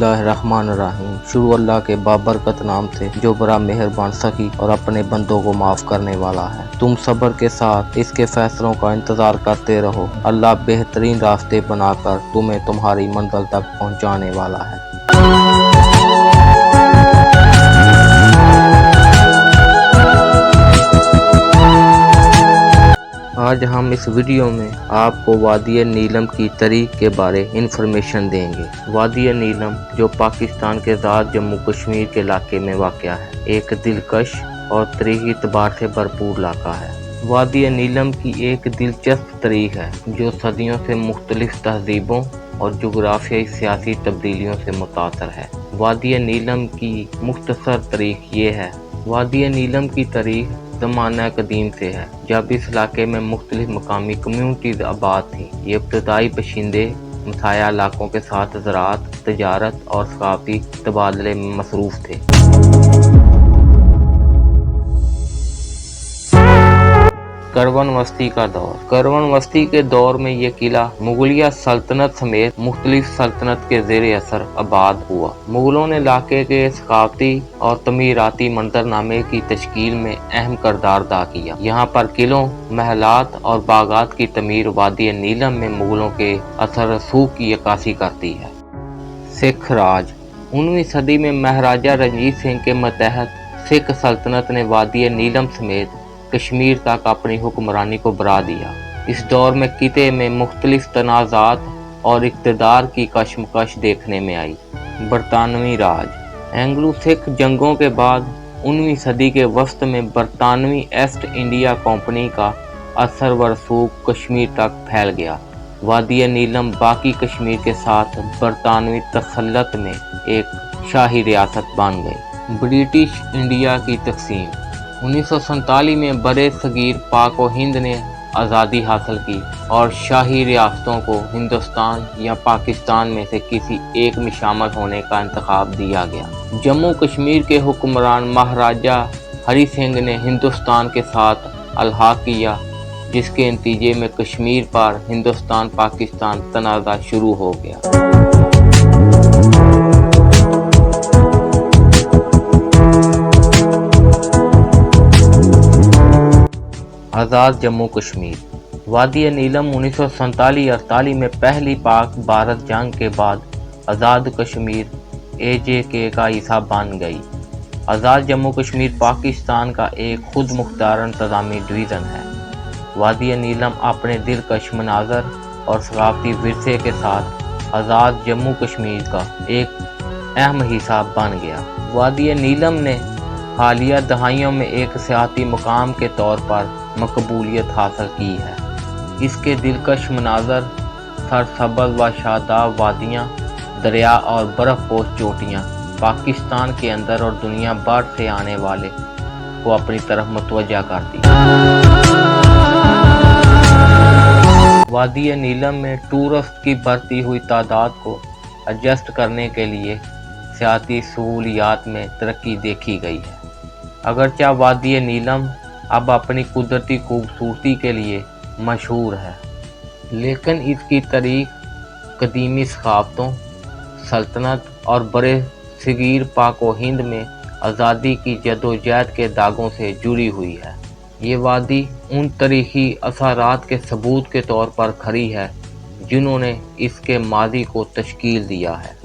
बिस्मिल्लाहिर्रहमानिर्रहीम। शुरू अल्लाह के बाबरकत नाम से जो बड़ा मेहरबान सखी और अपने बंदों को माफ करने वाला है। तुम सब्र के साथ इसके फैसलों का इंतजार करते रहो। अल्लाह बेहतरीन रास्ते बनाकर तुम्हें तुम्हारी मंजिल तक पहुंचाने वाला है। आज हम इस वीडियो में आपको वादी नीलम की तारीख के बारे इंफॉर्मेशन देंगे। वादी नीलम जो पाकिस्तान के आज़ाद जम्मू कश्मीर के इलाके में वाक़या है, एक दिलकश और तारीखी एतबार से भरपूर इलाका है। वादी नीलम की एक दिलचस्प तारीख है जो सदियों से मुख्तलिफ तहजीबों और जुग़राफियाई सियासी तब्दीलियों से मुतासर है। वादी नीलम की मुख्तसर तारीख ये है। वादी नीलम की तारीख ज़माना कदीम से है, जब इस इलाके में मुख्तलिफ मकामी कम्यूनिटीज़ आबाद थी। ये इब्तदाई बशिंदे मसाया इलाकों के साथ ज़राअत, तजारत और सकाफ़ती तबादले में मसरूफ़ थे। करवन वस्ती का दौर। करवन वस्ती के दौर में ये किला मुगलिया सल्तनत समेत मुख्तलिफ सल्तनत के ज़ेर असर आबाद हुआ। मुगलों ने इलाके के सकाफती और तमीराती मंजरनामे की तश्कील में अहम किरदार अदा किया। यहाँ पर किलों, महलात और बागात की तमीर वादी नीलम में मुगलों के असर रसूख की अक्कासी करती है। सिख राज। 19वीं सदी में महाराजा रंजीत सिंह के मतहत सिख सल्तनत ने वादी नीलम समेत कश्मीर तक अपनी हुक्मरानी को बढ़ा दिया। इस दौर में किते में मुख्तलिफ तनाज़ात और इक़्तिदार की कशमकश देखने में आई। बरतानवी राज। एंग्लो सिख जंगों के बाद 19वीं सदी के वस्त में बरतानवी ईस्ट इंडिया कंपनी का असर व रसूख कश्मीर तक फैल गया। वादी नीलम बाकी कश्मीर के साथ बरतानवी तसल्लुत में एक शाही रियासत बन गई। ब्रिटिश इंडिया की तकसीम। 1947 में बड़े सगीर पाक व हिंद ने आज़ादी हासिल की और शाही रियासतों को हिंदुस्तान या पाकिस्तान में से किसी एक में शामिल होने का इंतखाब दिया गया। जम्मू कश्मीर के हुक्मरान महाराजा हरी सिंह ने हिंदुस्तान के साथ अलहाक किया, जिसके नतीजे में कश्मीर पर हिंदुस्तान पाकिस्तान तनाज़ा शुरू हो गया। आज़ाद जम्मू कश्मीर। वादी नीलम 1947-48 में पहली पाक भारत जंग के बाद आज़ाद कश्मीर AJK का हिस्सा बन गई। आज़ाद जम्मू कश्मीर पाकिस्तान का एक खुद मुख्तार इंतज़ामी डिवीज़न है। वादी नीलम अपने दिलकश मनाज़र और सकाफ़ती विरसे के साथ आज़ाद जम्मू कश्मीर का एक अहम हिस्सा बन गया। वादी नीलम ने हालिया दहाइयों में एक सियाती मुकाम के तौर पर मकबूलियत हासिल की है। इसके दिलकश मनाज़र, सरसब्ज़ व शादाब वादियाँ, दरिया और बर्फ़पोश चोटियाँ पाकिस्तान के अंदर और दुनिया भर से आने वाले को अपनी तरफ मुतवज्जा करती है। वादी नीलम में टूरिस्ट की बढ़ती हुई तादाद को एडजस्ट करने के लिए सियाती सहूलियात में तरक्की देखी गई है। अगरचे वादी नीलम अब अपनी कुदरती खूबसूरती के लिए मशहूर है, लेकिन इसकी तारीख कदीमी सकाफ़तों, सल्तनत और बड़े सगीर पाक व हिंद में आज़ादी की जदोजहद के दागों से जुड़ी हुई है। ये वादी उन तारीखी असरात के सबूत के तौर पर खड़ी है जिन्होंने इसके माज़ी को तश्कील दिया है।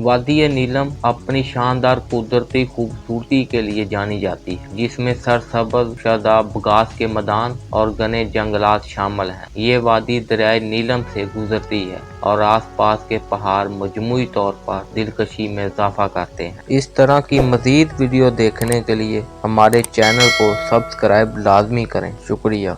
वादी नीलम अपनी शानदार कुदरती खूबसूरती के लिए जानी जाती है, जिसमें सरसब्ज़ शादाब घास के मैदान और घने जंगलात शामिल हैं। ये वादी दरियाए नीलम से गुजरती है और आसपास के पहाड़ मजमूई तौर पर दिलकशी में इजाफा करते हैं। इस तरह की मज़ीद वीडियो देखने के लिए हमारे चैनल को सब्सक्राइब लाजमी करें। शुक्रिया।